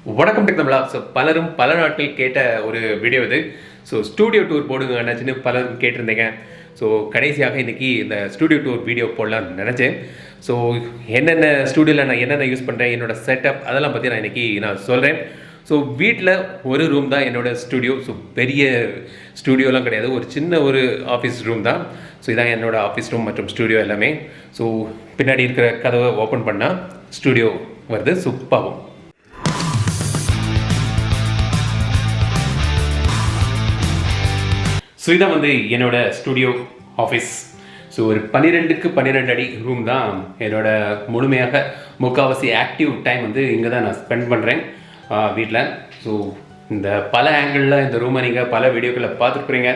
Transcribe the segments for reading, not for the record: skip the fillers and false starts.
வணக்கம் டெக்னமிழா. ஸோ பலரும் பல நாட்கள் கேட்ட ஒரு வீடியோ இது. ஸோ ஸ்டூடியோ டூர் போடுங்க நினச்சின்னு பலரும் கேட்டிருந்தீங்க. ஸோ கடைசியாக இன்றைக்கி இந்த ஸ்டூடியோ டூர் வீடியோ போடலான்னு நினச்சேன். ஸோ என்னென்ன ஸ்டூடியோவில் நான் என்னென்ன யூஸ் பண்ணுறேன், என்னோடய செட்டப் அதெல்லாம் பற்றி நான் இன்றைக்கி சொல்கிறேன். ஸோ வீட்டில் ஒரு ரூம் தான் என்னோடய ஸ்டூடியோ. ஸோ பெரிய ஸ்டூடியோலாம் கிடையாது, ஒரு சின்ன ஒரு ஆஃபீஸ் ரூம் தான். ஸோ இதான் என்னோடய ஆஃபீஸ் ரூம் மற்றும் ஸ்டூடியோ எல்லாமே. ஸோ பின்னாடி இருக்கிற கதவை ஓப்பன் பண்ணால் ஸ்டூடியோ வருது. சூப்பராகும். ஸோ இதான் வந்து என்னோட ஸ்டூடியோ ஆஃபீஸ். ஸோ ஒரு 12க்கு 12 அடி ரூம் தான் என்னோட முழுமையாக முக்கால்வாசி ஆக்டிவ் டைம் வந்து இங்கே தான் நான் ஸ்பெண்ட் பண்ணுறேன் வீட்டில். ஸோ இந்த பல ஆங்கிளில் இந்த ரூமை நீங்கள் பல வீடியோக்களில் பார்த்துருக்குறீங்க.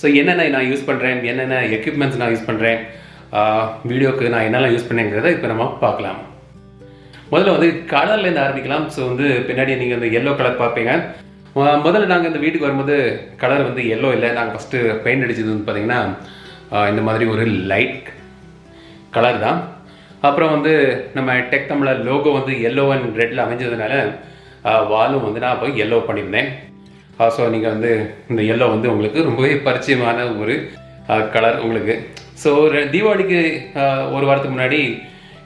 ஸோ என்னென்ன நான் யூஸ் பண்ணுறேன், என்னென்ன எக்யூப்மெண்ட்ஸ் நான் யூஸ் பண்ணுறேன், வீடியோக்கு நான் என்னெல்லாம் யூஸ் பண்ணேங்கிறத இப்போ நம்ம பார்க்கலாம். முதல்ல வந்து கலர்லேருந்து ஆரம்பிக்கலாம். ஸோ வந்து பின்னாடி நீங்கள் இந்த எல்லோ கலர் பார்ப்பீங்க. முதல்ல நாங்கள் இந்த வீட்டுக்கு வரும்போது கலர் வந்து எல்லோ இல்லை. நாங்கள் ஃபஸ்ட்டு பெயிண்ட் அடித்தது வந்து பார்த்திங்கன்னா இந்த மாதிரி ஒரு லைட் கலர் தான். அப்புறம் வந்து நம்ம டெக் தமிழர் லோகோ வந்து எல்லோ அண்ட் ரெட்டில் அமைஞ்சதுனால வாலும் வந்து நான் போய் எல்லோ பண்ணியிருந்தேன். ஸோ நீங்கள் வந்து இந்த எல்லோ வந்து உங்களுக்கு ரொம்பவே பரிச்சயமான ஒரு கலர் உங்களுக்கு. ஸோ தீபாவளிக்கு ஒரு வாரத்துக்கு முன்னாடி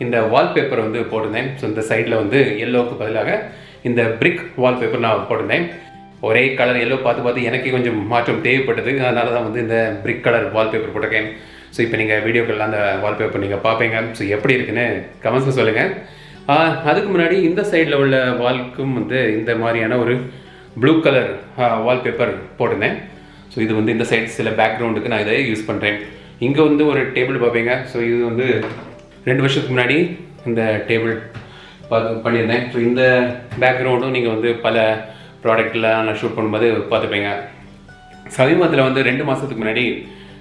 இந்த வால்பேப்பர் வந்து போட்டிருந்தேன். ஸோ இந்த சைடில் வந்து எல்லோவுக்கு பதிலாக இந்த பிரிக் வால்பேப்பர் நான் போட்டிருந்தேன். ஒரே கலர் எல்லோ பார்த்து எனக்கே கொஞ்சம் மாற்றம் தேவைப்பட்டது. அதனால தான் வந்து இந்த பிரிக் கலர் வால்பேப்பர் போட்டிருக்கேன். ஸோ இப்போ நீங்கள் வீடியோக்களில் அந்த வால்பேப்பர் நீங்கள் பார்ப்பீங்க. ஸோ எப்படி இருக்குன்னு கமெண்ட்ஸில் சொல்லுங்கள். அதுக்கு முன்னாடி இந்த சைடில் உள்ள வால்க்கும் வந்து இந்த மாதிரியான ஒரு ப்ளூ கலர் வால்பேப்பர் போட்டிருந்தேன். ஸோ இது வந்து இந்த சைட் சில பேக்ரவுண்டுக்கு நான் இதை யூஸ் பண்ணுறேன். இங்கே வந்து ஒரு டேபிள் பார்ப்பீங்க. ஸோ இது வந்து 2 வருஷத்துக்கு முன்னாடி இந்த டேபிள் பண்ணியிருந்தேன். ஸோ இந்த பேக்ரவுண்டும் நீங்கள் வந்து பல ப்ராடக்டில் நான் ஷூட் பண்ணும்போது பார்த்துப்பீங்க. சமீபத்தில் வந்து 2 மாதத்துக்கு முன்னாடி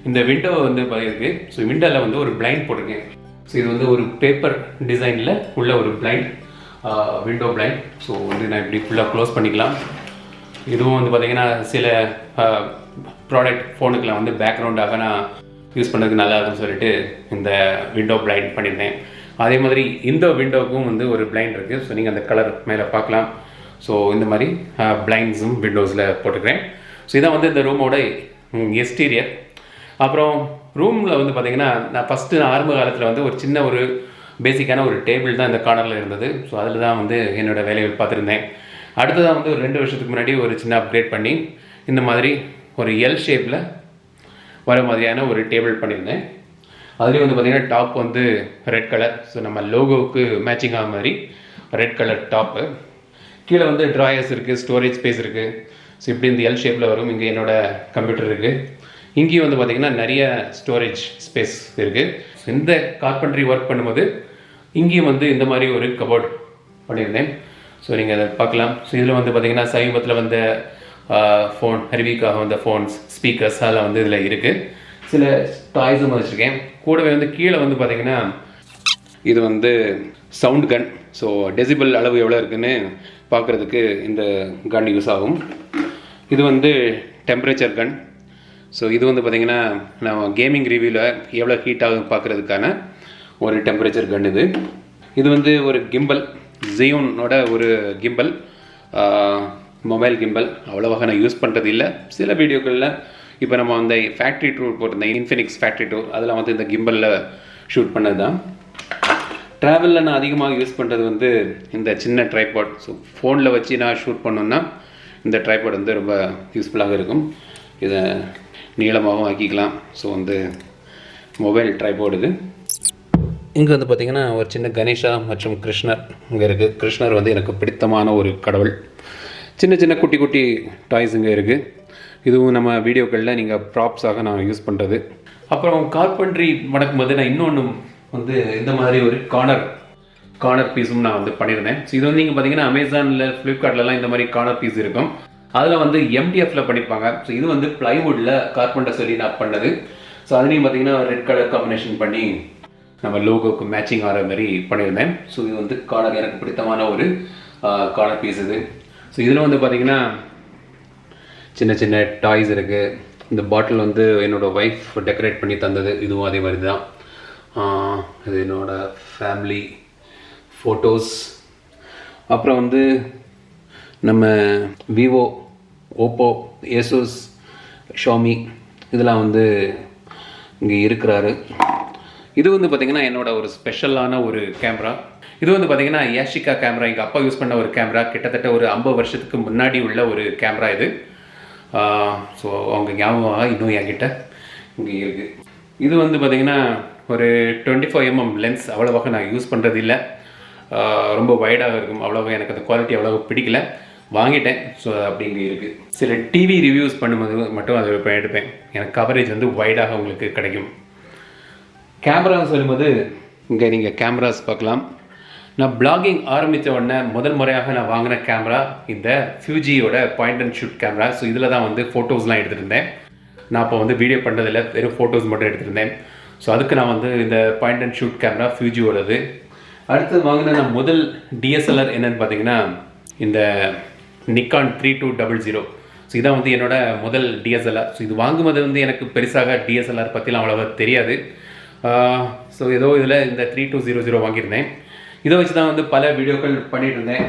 இந்த விண்டோ வந்து இருக்குது. ஸோ விண்டோவில் வந்து ஒரு பிளைண்ட் போட்டிருக்கேன். ஸோ இது வந்து ஒரு பேப்பர் டிசைனில் உள்ள ஒரு பிளைண்ட், விண்டோ பிளைண்ட். ஸோ வந்து நான் இப்படி ஃபுல்லாக க்ளோஸ் பண்ணிக்கலாம். இதுவும் வந்து பார்த்திங்கன்னா சில ப்ராடக்ட் ஃபோனுக்கெலாம் வந்து பேக்ரவுண்டாக நான் யூஸ் பண்ணுறதுக்கு நல்லா இருக்குன்னு சொல்லிட்டு இந்த விண்டோ பிளைண்ட் பண்ணியிருந்தேன். அதே மாதிரி இந்த விண்டோவுக்கும் வந்து ஒரு பிளைண்ட் இருக்குது. ஸோ நீங்கள் அந்த கலர் மேலே பார்க்கலாம். ஸோ இந்த மாதிரி பிளைண்ட்ஸும் விண்டோஸில் போட்டுக்கிறேன். ஸோ இதான் வந்து இந்த ரூமோட எக்ஸ்டீரியர். அப்புறம் ரூமில் வந்து பார்த்திங்கன்னா நான் ஃபஸ்ட்டு ஆரம்ப காலத்தில் வந்து ஒரு சின்ன ஒரு பேசிக்கான ஒரு டேபிள் தான் இந்த கார்னரில் இருந்தது. ஸோ அதில் தான் வந்து என்னோடய வேலைகள் பார்த்துருந்தேன். அடுத்ததாக வந்து ஒரு 2 வருஷத்துக்கு முன்னாடி ஒரு சின்ன அப்கிரேட் பண்ணி இந்த மாதிரி ஒரு எல் ஷேப்பில் வர மாதிரியான ஒரு டேபிள் பண்ணியிருந்தேன். அதுலேயும் வந்து பார்த்திங்கன்னா டாப் வந்து ரெட் கலர். ஸோ நம்ம லோகோவுக்கு மேட்சிங் ஆக மாதிரி ரெட் கலர் டாப்பு. கீழே வந்து ட்ராயர்ஸ் இருக்குது, ஸ்டோரேஜ் ஸ்பேஸ் இருக்குது. ஸோ இப்படி இந்த எல் ஷேப்பில் வரும். இங்கே என்னோடய கம்ப்யூட்டர் இருக்குது. இங்கேயும் வந்து பார்த்திங்கன்னா நிறைய ஸ்டோரேஜ் ஸ்பேஸ் இருக்குது. ஸோ இந்த கார்பென்ட்ரி ஒர்க் பண்ணும்போது இங்கேயும் வந்து இந்த மாதிரி ஒரு கபோர்ட் பண்ணியிருந்தேன். ஸோ நீங்கள் அதை பார்க்கலாம். ஸோ இதில் வந்து பார்த்திங்கன்னா சமீபத்தில் வந்த ஃபோன் ரிவ்யூக்காக வந்த ஃபோன்ஸ், ஸ்பீக்கர்ஸ் அதெல்லாம் வந்து இதில் இருக்குது. சில டாய்ஸும் வச்சுருக்கேன். கூடவே வந்து கீழே வந்து பார்த்திங்கன்னா இது வந்து சவுண்ட் கன். ஸோ டெசிபிள் அளவு எவ்வளோ இருக்குதுன்னு பார்க்குறதுக்கு இந்த கன் யூஸ் ஆகும். இது வந்து டெம்பரேச்சர் கன். ஸோ இது வந்து பார்த்திங்கன்னா நான் கேமிங் ரிவ்யூவில் எவ்வளோ ஹீட் ஆகும் பார்க்குறதுக்கான ஒரு டெம்பரேச்சர் கன் இது. இது வந்து ஒரு கிம்பல், ஜியோனோட ஒரு கிம்பல், மொபைல் கிம்பல். அவ்வளோவாக நான் யூஸ் பண்ணுறது இல்லை. சில வீடியோக்களில் இப்போ நம்ம அந்த ஃபேக்ட்ரி டூர் போட்டிருந்தேன், இன்ஃபினிக்ஸ் ஃபேக்ட்ரி டூர், அதெல்லாம் வந்து இந்த கிம்பலில் ஷூட் பண்ணது தான். ட்ராவலில் நான் அதிகமாக யூஸ் பண்ணுறது வந்து இந்த சின்ன ட்ரைபாட். ஸோ ஃபோனில் வச்சு நான் ஷூட் பண்ணோன்னா இந்த ட்ரைபாட் வந்து ரொம்ப யூஸ்ஃபுல்லாக இருக்கும். இதை நீளமாகவும் ஆக்கிக்கலாம். ஸோ வந்து மொபைல் ட்ரைபாட் இது. இங்கே வந்து பார்த்திங்கன்னா ஒரு சின்ன கணேஷா மற்றும் கிருஷ்ணர் இங்கே இருக்குது. கிருஷ்ணர் வந்து எனக்கு பிடித்தமான ஒரு கடவுள். சின்ன சின்ன குட்டி குட்டி டாய்ஸ் இங்கே இருக்குது. இதுவும் நம்ம வீடியோக்களில் நீங்கள் ப்ராப்ஸாக நான் யூஸ் பண்ணுறது. அப்புறம் கார்பென்ட்ரி மடக்கும்போது நான் இன்னொன்று வந்து இந்த மாதிரி ஒரு கார்னர் பீஸும் நான் வந்து பண்ணியிருந்தேன். ஸோ இது வந்து நீங்கள் பார்த்தீங்கன்னா அமேசானில், ஃப்ளிப்கார்ட்லலாம் இந்த மாதிரி கார்னர் பீஸ் இருக்கும். அதில் வந்து எம்டிஎஃப்ல பண்ணியிருப்பாங்க. ஸோ இது வந்து ப்ளைவுட்டில் கார்பெண்டர் சொல்லி நான் பண்ணது. ஸோ அதுலேயும் பார்த்தீங்கன்னா ரெட் கலர் காம்பினேஷன் பண்ணி நம்ம லோகோவுக்கு மேட்சிங் ஆகிற மாதிரி பண்ணியிருந்தேன். ஸோ இது வந்து எனக்கு பிடித்தமான ஒரு கார்னர் பீஸ் இது. ஸோ இதில் வந்து பார்த்திங்கன்னா சின்ன சின்ன டாய்ஸ் இருக்குது. இந்த பாட்டில் வந்து என்னோடய ஒய்ஃப் டெக்கரேட் பண்ணி தந்தது. இதுவும் அதே மாதிரி தான். இது என்னோடய ஃபேமிலி ஃபோட்டோஸ். அப்புறம் வந்து நம்ம விவோ, ஓப்போ, ஏசூஸ், ஷாமி இதெல்லாம் வந்து இங்கே இருக்கிறாரு. இது வந்து பார்த்திங்கன்னா என்னோட ஒரு ஸ்பெஷலான ஒரு கேமரா. இது வந்து பார்த்திங்கன்னா யாஷிகா கேமரா, எங்கள் அப்பா யூஸ் பண்ண ஒரு கேமரா. கிட்டத்தட்ட ஒரு 50 வருஷத்துக்கு முன்னாடி உள்ள ஒரு கேமரா இது. ஸோ அவங்க ஞாபகம் இன்னும் என்கிட்ட இங்கே இருக்குது. இது வந்து பார்த்திங்கன்னா ஒரு 25mm லென்ஸ். அவ்வளோவாக நான் யூஸ் பண்ணுறது இல்லை, ரொம்ப வைடாக இருக்கும். அவ்வளோவா எனக்கு அந்த குவாலிட்டி அவ்வளோவா பிடிக்கல, வாங்கிட்டேன். ஸோ அப்படி இங்கே இருக்குது. சில டிவி ரிவ்யூஸ் பண்ணும்போது மட்டும் அதை எடுப்பேன். எனக்கு கவரேஜ் வந்து வைடாக உங்களுக்கு கிடைக்கும். கேமரா சொல்லும்போது இங்கே நீங்கள் கேமராஸ் பார்க்கலாம். நான் பிளாகிங் ஆரம்பித்த உடனே முதல் முறையாக நான் வாங்கின கேமரா இந்த ஃபியூஜியோட point and shoot camera. So இதில் தான் வந்து ஃபோட்டோஸ்லாம் எடுத்துகிட்டு இருந்தேன். நான் இப்போ வந்து வீடியோ பண்ணுறதில்ல, வெறும் ஃபோட்டோஸ் மட்டும் எடுத்துருந்தேன். ஸோ அதுக்கு நான் வந்து இந்த பாயிண்ட் அண்ட் ஷூட் கேமரா ஃபியூஜியோடது. அடுத்து வாங்கின நான் முதல் டிஎஸ்எல்ஆர் என்னென்னு பார்த்தீங்கன்னா இந்த நிக்கான் 3200. ஸோ இதான் வந்து என்னோட முதல் டிஎஸ்எல்ஆர். ஸோ இது வாங்கும்போது வந்து எனக்கு பெருசாக டிஎஸ்எல்ஆர் பற்றிலாம் அவ்வளோவா தெரியாது. ஸோ ஏதோ இதில் இந்த 3200 வாங்கியிருந்தேன். இதை வச்சு தான் வந்து பல வீடியோக்கள் பண்ணிகிட்டு இருந்தேன்.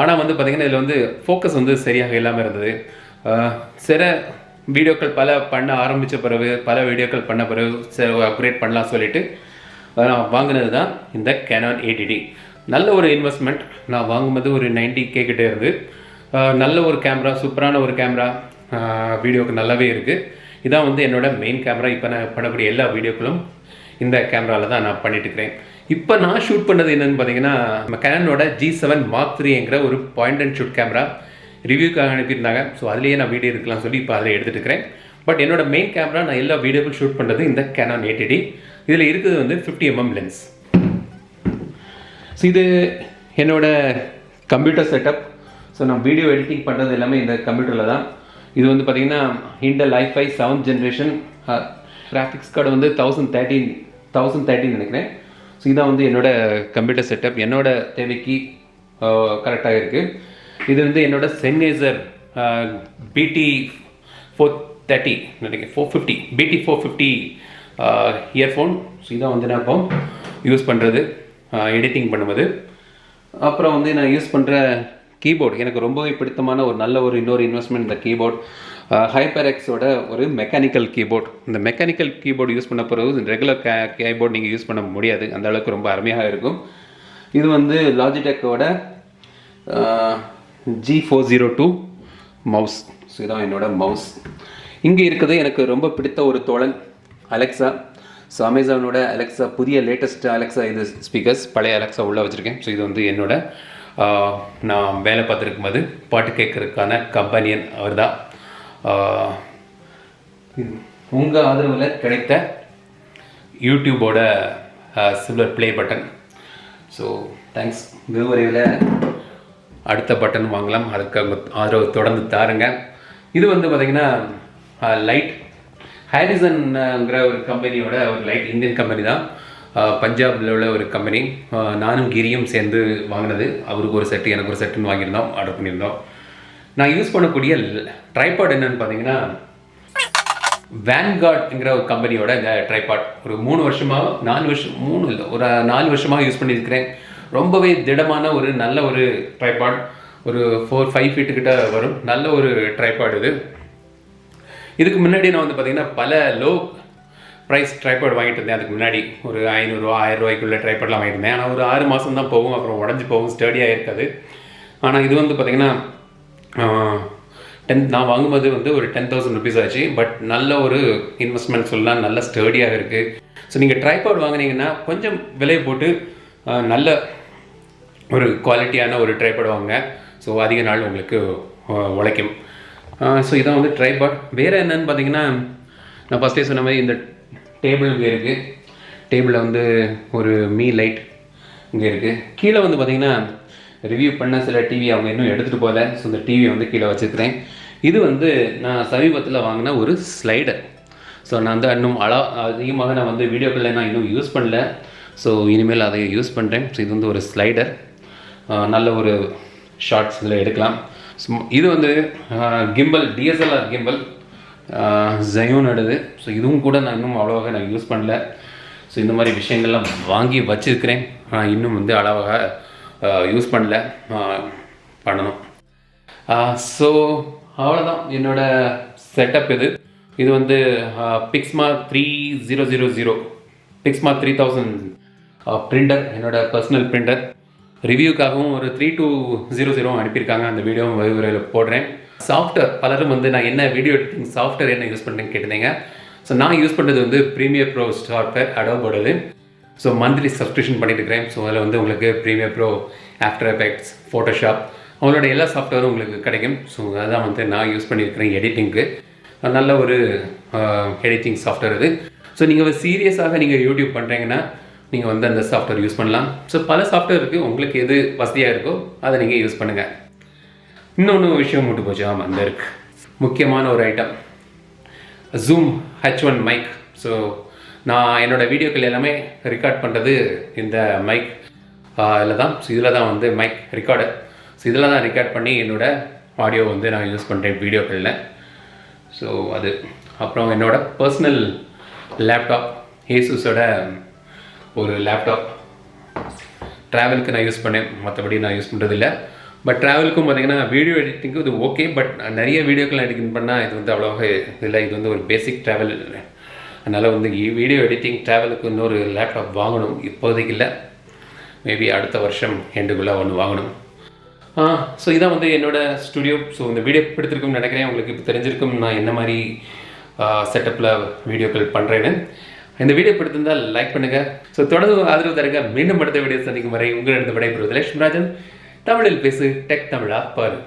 ஆனால் வந்து பார்த்திங்கன்னா இதில் வந்து ஃபோக்கஸ் வந்து சரியாக இல்லாமல் இருந்தது. சில வீடியோக்கள் பண்ண ஆரம்பித்த பிறகு, பல வீடியோக்கள் பண்ண பிறகு சரி அப்கிரேட் பண்ணலாம் சொல்லிவிட்டு நான் வாங்கினது தான் இந்த Canon 80D. நல்ல ஒரு இன்வெஸ்ட்மெண்ட். நான் வாங்கும்போது ஒரு 90K கிட்டே இருந்து. நல்ல ஒரு கேமரா, சூப்பரான ஒரு கேமரா, வீடியோக்கு நல்லாவே இருக்குது. இதான் வந்து என்னோடய மெயின் கேமரா. இப்போ நான் பண்ணக்கூடிய எல்லா வீடியோக்களும் இந்த கேமராவில் தான் நான் பண்ணிட்டுருக்கிறேன். இப்போ நான் ஷூட் பண்ணது என்னென்னு பார்த்தீங்கன்னா நம்ம Canonோட G7 Mark 3ங்கிற ஒரு பாயிண்ட் அண்ட் ஷூட் கேமரா ரிவ்யூக்காக அனுப்பியிருந்தாங்க. ஸோ அதுலேயே நான் வீடியோ எடுக்கலாம் சொல்லி இப்போ அதில் எடுத்துகிட்டு இருக்கிறேன். பட் என்னோட மெயின் கேமரா நான் எல்லா வீடியோக்கள் ஷூட் பண்ணுறது இந்த Canon 80D. இதில் இருக்குது வந்து 50mm லென்ஸ். ஸோ இது என்னோட கம்ப்யூட்டர் செட்டப். ஸோ நான் வீடியோ எடிட்டிங் பண்ணுறது எல்லாமே இந்த கம்ப்யூட்டரில் தான். இது வந்து பார்த்திங்கன்னா Intel i5 7th generation. Graphics card வந்து 1013 நினைக்கிறேன். ஸோ இதான் வந்து என்னோடய கம்ப்யூட்டர் செட்டப். என்னோட தேவைக்கு கரெக்டாக இருக்குது. இது வந்து என்னோட சென்னேசர் BT 430 நினைக்கிறேன், 450 BT 450 இயர்ஃபோன். ஸோ இதான் வந்து நான் இப்போ யூஸ் பண்ணுறது எடிட்டிங் பண்ணும்போது. அப்புறம் வந்து நான் யூஸ் பண்ணுற கீபோர்டு எனக்கு ரொம்பவே பிடித்தமான ஒரு நல்ல ஒரு இன்னொரு இன்வெஸ்ட்மெண்ட் இந்த கீபோர்ட். ஹைப்பர்எக்ஸோட ஒரு மெக்கானிக்கல் கீபோர்ட். இந்த மெக்கானிக்கல் கீபோர்டு யூஸ் பண்ண பிறகு ரெகுலர் கீபோர்டு நீங்கள் யூஸ் பண்ண முடியாது, அந்த அளவுக்கு ரொம்ப அருமையாக இருக்கும். இது வந்து லாஜிடெக்கோட G402 மவுஸ். ஸோ இதான் என்னோட மவுஸ். இங்கே இருக்கிறது எனக்கு ரொம்ப பிடித்த ஒரு தோழன் அலெக்ஸா. ஸோ அமேசானோட அலெக்ஸா, புதிய லேட்டஸ்ட் அலெக்ஸா இது ஸ்பீக்கர்ஸ். பழைய அலெக்ஸா உள்ளே வச்சுருக்கேன். ஸோ இது வந்து என்னோட நான் வேலை பார்த்துருக்கும் போது பாட்டு கேட்கறதுக்கான கம்பெனியன் அவர் தான். உங்கள் ஆதரவில் கிடைத்த யூடியூபோட silver play button. So thanks. விரைவில் அடுத்த பட்டன் வாங்கலாம், அதுக்கு ஆதரவு தொடர்ந்து தாருங்க. இது வந்து பார்த்திங்கன்னா லைட் ஹாரிசன்ங்கிற ஒரு கம்பெனியோட ஒரு லைட், இந்தியன் கம்பெனி தான், பஞ்சாபில் உள்ள ஒரு கம்பெனி. நானும் கிரியும் சேர்ந்து வாங்கினது. அவருக்கு ஒரு செட்டு, எனக்கு ஒரு செட்டுன்னு வாங்கியிருந்தோம், ஆர்டர் பண்ணியிருந்தோம். நான் யூஸ் பண்ணக்கூடிய ட்ரைபாட் என்னென்னு பார்த்தீங்கன்னா வேன்கார்ட்ங்கிற ஒரு கம்பெனியோட இந்த ட்ரைபாட். ஒரு 3 வருஷமாக 4 வருஷம் 3 இல்லை ஒரு 4 வருஷமாக யூஸ் பண்ணியிருக்கிறேன். ரொம்பவே திடமான ஒரு நல்ல ஒரு ட்ரைபாட். ஒரு 4-5 ஃபீட்டு கிட்ட வரும். நல்ல ஒரு ட்ரைபாட் இது. இதுக்கு முன்னாடி நான் வந்து பார்த்திங்கன்னா பல லோ ப்ரைஸ் ட்ரைபாட் வாங்கிட்டு இருந்தேன். அதுக்கு முன்னாடி ஒரு 500 ரூபா 1000 ரூபாய்க்குள்ள ட்ரைபாட்லாம் வாங்கிட்டு இருந்தேன். ஆனால் ஒரு 6 மாதம் தான் போகும், அப்புறம் உடஞ்சி போகும், ஸ்டடியாக இருக்காது. ஆனால் இது வந்து பார்த்திங்கன்னா நான் வாங்கும்போது வந்து ஒரு 10,000 ருபீஸ் ஆச்சு. பட் நல்ல ஒரு இன்வெஸ்ட்மெண்ட் சொல்லலாம், நல்ல ஸ்டடியாக இருக்குது. ஸோ நீங்கள் ட்ரைபாட் வாங்கினீங்கன்னா கொஞ்சம் விலையை போட்டு நல்ல ஒரு குவாலிட்டியான ஒரு ட்ரைபாட் வாங்க. ஸோ அதிக நாள் உங்களுக்கு உழைக்கும். ஸோ இதான் வந்து ட்ரைபாட். வேறு என்னென்னு பார்த்தீங்கன்னா நான் ஃபஸ்ட்டே சொன்ன மாதிரி இந்த டேபிள் இங்கே இருக்குது. டேபிளில் வந்து ஒரு லைட் இங்கே இருக்குது. கீழே வந்து பார்த்திங்கன்னா ரிவ்யூ பண்ண சில டிவி அவங்க இன்னும் எடுத்துகிட்டு போகல. ஸோ இந்த டிவியை வந்து கீழே வச்சுருக்கிறேன். இது வந்து நான் சமீபத்தில் வாங்கின ஒரு ஸ்லைடர். ஸோ நான் வந்து இன்னும் அதிகமாக நான் வந்து வீடியோக்களில் நான் இன்னும் யூஸ் பண்ணல. ஸோ இனிமேல் அதை யூஸ் பண்ணுறேன். ஸோ இது வந்து ஒரு ஸ்லைடர், நல்ல ஒரு ஷார்ட்ஸ் இதில் எடுக்கலாம். இது வந்து கிம்பல், டிஎஸ்எல்ஆர் கிம்பல் ஜயோனோடது. ஸோ இதுவும் கூட நான் இன்னும் அவ்வளோவாக நான் யூஸ் பண்ணல. ஸோ இந்த மாதிரி விஷயங்கள்லாம் வாங்கி வச்சுருக்கிறேன். இன்னும் வந்து அளவாக யூஸ் பண்ணல, பண்ணணும். ஸோ அவ்வளோதான் என்னோட செட்டப் இது வந்து பிக்ஸ்மா 3000 பிக்ஸ்மா 3000 பிரிண்டர், என்னோட பர்சனல் பிரிண்டர். ரிவ்யூக்காகவும் ஒரு 3200 அனுப்பியிருக்காங்க. அந்த வீடியோவும் விரைவில் போடுறேன். சாஃப்ட்வேர் பலரும் வந்து நான் என்ன வீடியோ எடிட்டிங் சாஃப்ட்வேர் என்ன யூஸ் பண்ணுறேன்னு கேட்டிருந்தீங்க. ஸோ நான் யூஸ் பண்ணுறது வந்து ப்ரீமியர் ப்ரோ சாஃப்ட்வேர், அடோபோடது. ஸோ மந்த்லி சப்ஸ்கிரிப்ஷன் பண்ணிட்டு இருக்கிறேன். ஸோ அதில் வந்து உங்களுக்கு Premiere Pro, After Effects, Photoshop, அவங்களோட எல்லா சாஃப்ட்வேரும் உங்களுக்கு கிடைக்கும். ஸோ அதுதான் வந்து நான் யூஸ் பண்ணியிருக்கிறேன் எடிட்டிங்க்கு. நல்ல ஒரு எடிட்டிங் சாஃப்ட்வேர் இது. ஸோ நீங்கள் சீரியஸாக நீங்கள் யூடியூப் பண்ணுறீங்கன்னா நீங்கள் வந்து அந்த சாஃப்ட்வேர் யூஸ் பண்ணலாம். ஸோ பல சாஃப்ட்வேர் இருக்குது, உங்களுக்கு எது வசதியாக இருக்கோ அதை நீங்கள் யூஸ் பண்ணுங்கள். இன்னொன்று விஷயம் மட்டும் போச்சு, ஆமாம் அந்த இருக்குது முக்கியமான ஒரு item, zoom H1 mic. So நான் என்னோடய வீடியோக்கள் எல்லாமே ரெக்கார்ட் பண்ணுறது இந்த மைக் இதில் தான். ஸோ இதில் தான் வந்து மைக் ரெக்கார்டர். ஸோ இதில் தான் ரெக்கார்ட் பண்ணி என்னோடய ஆடியோ வந்து நான் யூஸ் பண்ணுறேன் வீடியோக்களில். ஸோ அது அப்புறம் என்னோடய பர்சனல் லேப்டாப், ஏசூஸோட ஒரு லேப்டாப். ட்ராவலுக்கு நான் யூஸ் பண்ணேன், மற்றபடி நான் யூஸ் பண்ணுறதில்ல. பட் ட்ராவலுக்கும் பார்த்தீங்கன்னா வீடியோ எடிட்டிங்க்கு இது ஓகே. பட் நிறைய வீடியோக்கள் எடிட்டிங் பண்ணால் இது வந்து அவ்வளோவா இல்லை. இது வந்து ஒரு பேசிக் ட்ராவல். அதனால் வந்து வீடியோ எடிட்டிங் ட்ராவலுக்கு இன்னொரு லேப்டாப் வாங்கணும். இப்போதைக்கு இல்லை, மேபி அடுத்த வருஷம் எண்டுக்குள்ளே ஒன்று வாங்கணும். ஸோ இதான் வந்து என்னோடய ஸ்டுடியோ. ஸோ இந்த வீடியோ பிடித்திருக்கும்னு நினைக்கிறேன். உங்களுக்கு இப்போ தெரிஞ்சிருக்கும் நான் என்ன மாதிரி செட்டப்பில் வீடியோக்கள் பண்ணுறேன்னு. இந்த வீடியோ பிடித்திருந்தால் லைக் பண்ணுங்கள். ஸோ தொடர்ந்து ஆதரவு தருங்க. மீண்டும் அடுத்த வீடியோ சந்திக்கும் வரை உங்களிடம் விடைபெறுவது லட்சுமி ராஜன். தமிழில் பேசு, டெக் தமிழா பாரு.